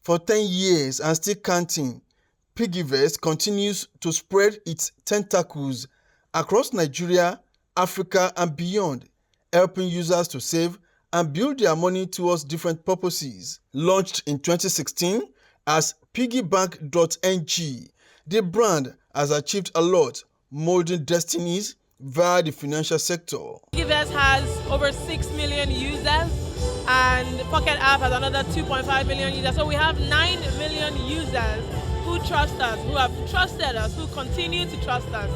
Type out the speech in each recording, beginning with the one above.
For 10 years and still counting, Piggyvest continues to spread its tentacles across Nigeria, Africa, and beyond, helping users to save and build their money towards different purposes. Launched in 2016 as piggybank.ng, the brand has achieved a lot, molding destinies via the financial sector. Piggyvest has over 6 million users, and Pocket App has another 2.5 million users. So we have 9 million users who trust us, who have trusted us, who continue to trust us.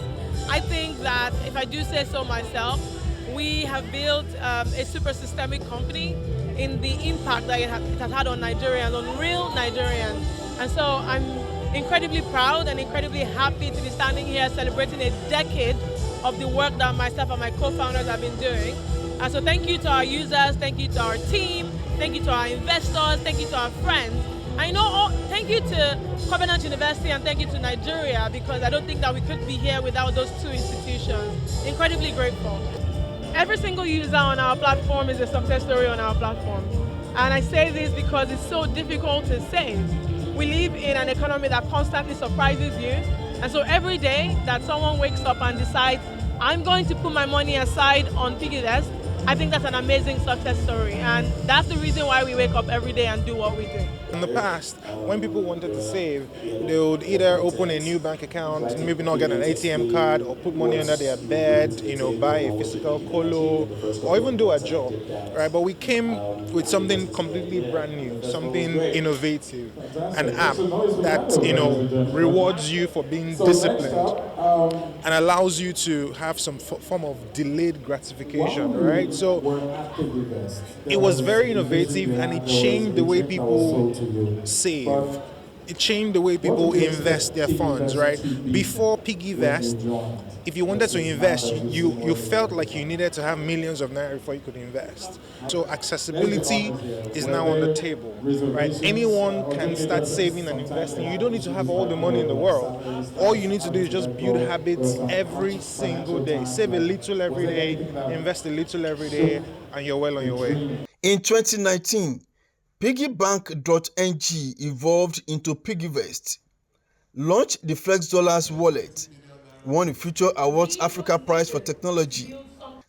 I think that, if I do say so myself, we have built a super systemic company in the impact that it has had on Nigerians, on real Nigerians. And so I'm incredibly proud and incredibly happy to be standing here celebrating a decade of the work that myself and my co-founders have been doing. And so thank you to our users, thank you to our team, thank you to our investors, thank you to our friends. Thank you to Covenant University and thank you to Nigeria, because I don't think that we could be here without those two institutions. Incredibly grateful. Every single user on our platform is a success story on our platform. And I say this because it's so difficult to save. We live in an economy that constantly surprises you. And so every day that someone wakes up and decides, I'm going to put my money aside on Piggyvest, I think that's an amazing success story. And that's the reason why we wake up every day and do what we do. In the past, when people wanted to save, they would either open a new bank account, maybe not get an ATM card, or put money under their bed, buy a physical colo, or even do a job, right? But we came with something completely brand new, something innovative, an app that, rewards you for being disciplined and allows you to have some form of delayed gratification, right? So it was very innovative, and it changed the way people save. It changed the way people invest their funds, right? Before Piggyvest, if you wanted to invest, you felt like you needed to have millions of naira before you could invest. So accessibility is now on the table, right? Anyone can start saving and investing. You don't need to have all the money in the world. All you need to do is just build habits every single day. Save a little every day, invest a little every day, and you're well on your way. In 2019, piggybank.ng evolved into Piggyvest, launched the Flex Dollars wallet, won the Future Awards Africa Prize for Technology.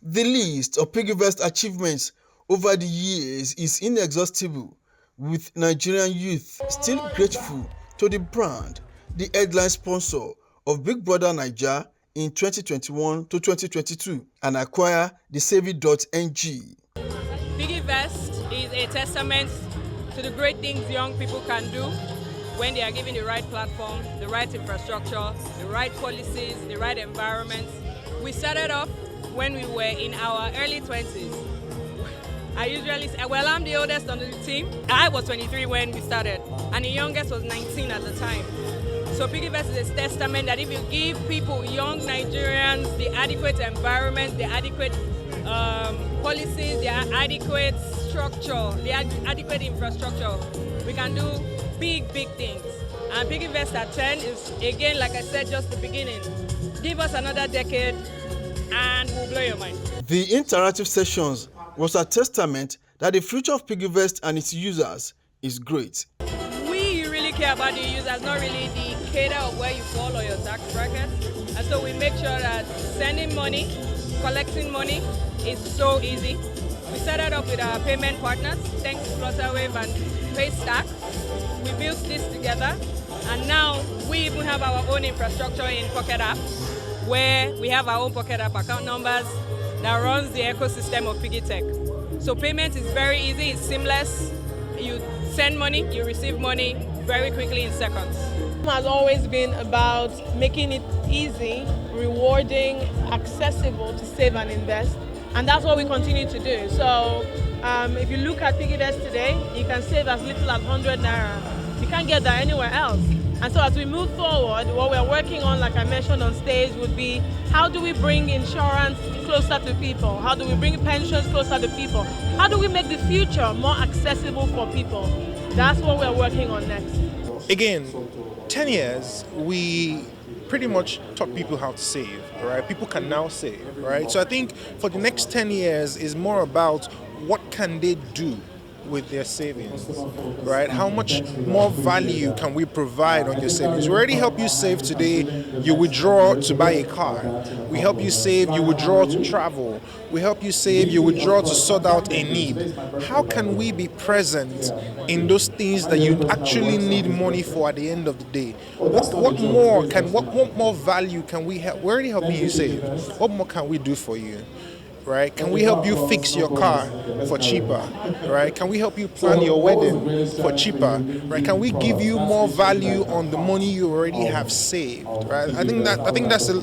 The list of Piggyvest achievements over the years is inexhaustible, with Nigerian youth still grateful to the brand, the headline sponsor of Big Brother Naija in 2021 to 2022, and acquire the Savvy.ng. Piggyvest is a testament to the great things young people can do when they are given the right platform, the right infrastructure, the right policies, the right environment. We started off when we were in our early 20s. I usually say, well, I'm the oldest on the team. I was 23 when we started, and the youngest was 19 at the time. So Piggyvest is a testament that if you give people, young Nigerians, the adequate environment, the adequate policies, the adequate structure, the adequate infrastructure, we can do big things. And Piggyvest at 10 is, again, like I said, just the beginning. Give us another decade and we'll blow your mind. The interactive sessions was a testament that the future of Piggyvest and its users is great. We really care about the users, not really the cater of where you fall or your tax bracket. And so we make sure that sending money, collecting money is so easy. We started off with our payment partners, thanks to Flutterwave and Paystack. We built this together, and now we even have our own infrastructure in Pocket App, where we have our own Pocket App account numbers that runs the ecosystem of Piggy Tech. So payment is very easy, it's seamless. You send money, you receive money very quickly in seconds. It has always been about making it easy, rewarding, accessible to save and invest. And that's what we continue to do. So if you look at Piggyvest today, you can save as little as 100 naira. You can't get that anywhere else. And so as we move forward, what we're working on, like I mentioned on stage, would be how do we bring insurance closer to people? How do we bring pensions closer to people? How do we make the future more accessible for people? That's what we're working on next. Again, 10 years, we pretty much taught people how to save, right? People can now save, right? So I think for the next 10 years is more about what can they do with their savings, right? How much more value can we provide on your savings? We already help you save today. You withdraw to buy a car. We help you save. You withdraw to travel. We help you save. You withdraw to sort out a need. How can we be present in those things that you actually need money for at the end of the day? What more value can we help? We're already helping you save. What more can we do for you? Right? Can we help you fix your car for cheaper? Right? Can we help you plan your wedding for cheaper? Right? Can we give you more value on the money you already have saved? Right? I think that's a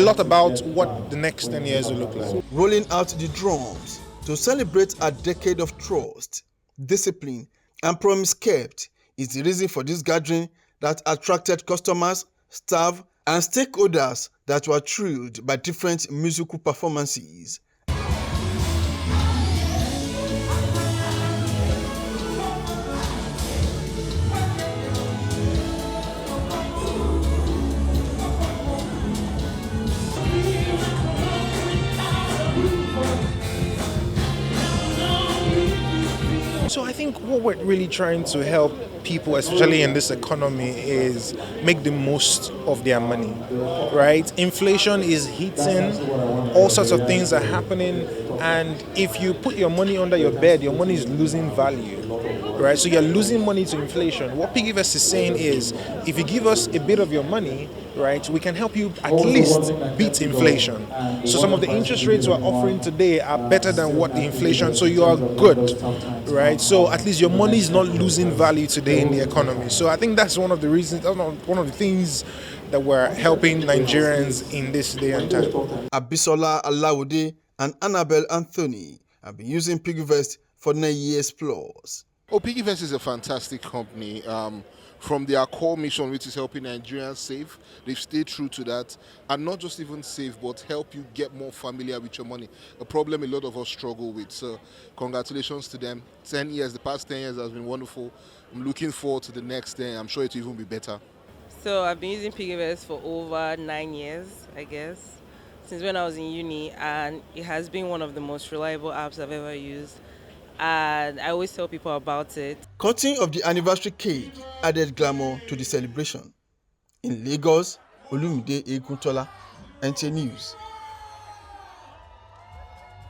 lot about what the next 10 years will look like. Rolling out the drums to celebrate a decade of trust, discipline, and promise kept is the reason for this gathering that attracted customers, staff, and stakeholders that were thrilled by different musical performances. So I think what we're really trying to help people, especially in this economy, is make the most of their money, right? Inflation is hitting, all sorts of things are happening, and if you put your money under your bed, your money is losing value, right? So you're losing money to inflation. What Piggyvest is saying is, if you give us a bit of your money, right, we can help you at least beat inflation. So some of the interest rates we're offering today are better than what the inflation, so you are good, right? So at least your money is not losing value today in the economy. So I think that's one of the reasons, one of the things that we're helping Nigerians in this day and time. Abisola Alawode and Annabelle Anthony have been using Piggyvest for 9 years plus. Oh, Piggyvest is a fantastic company. From their core mission, which is helping Nigerians save, they've stayed true to that, and not just even save, but help you get more familiar with your money, a problem a lot of us struggle with. So congratulations to them. 10 years, the past 10 years has been wonderful. I'm looking forward to the next 10. I'm sure it will even be better. So I've been using Piggyvest for over 9 years, I guess, since when I was in uni, and it has been one of the most reliable apps I've ever used. And I always tell people about it. Cutting of the anniversary cake added glamour to the celebration. In Lagos, Olumide Eguntola, NTA News.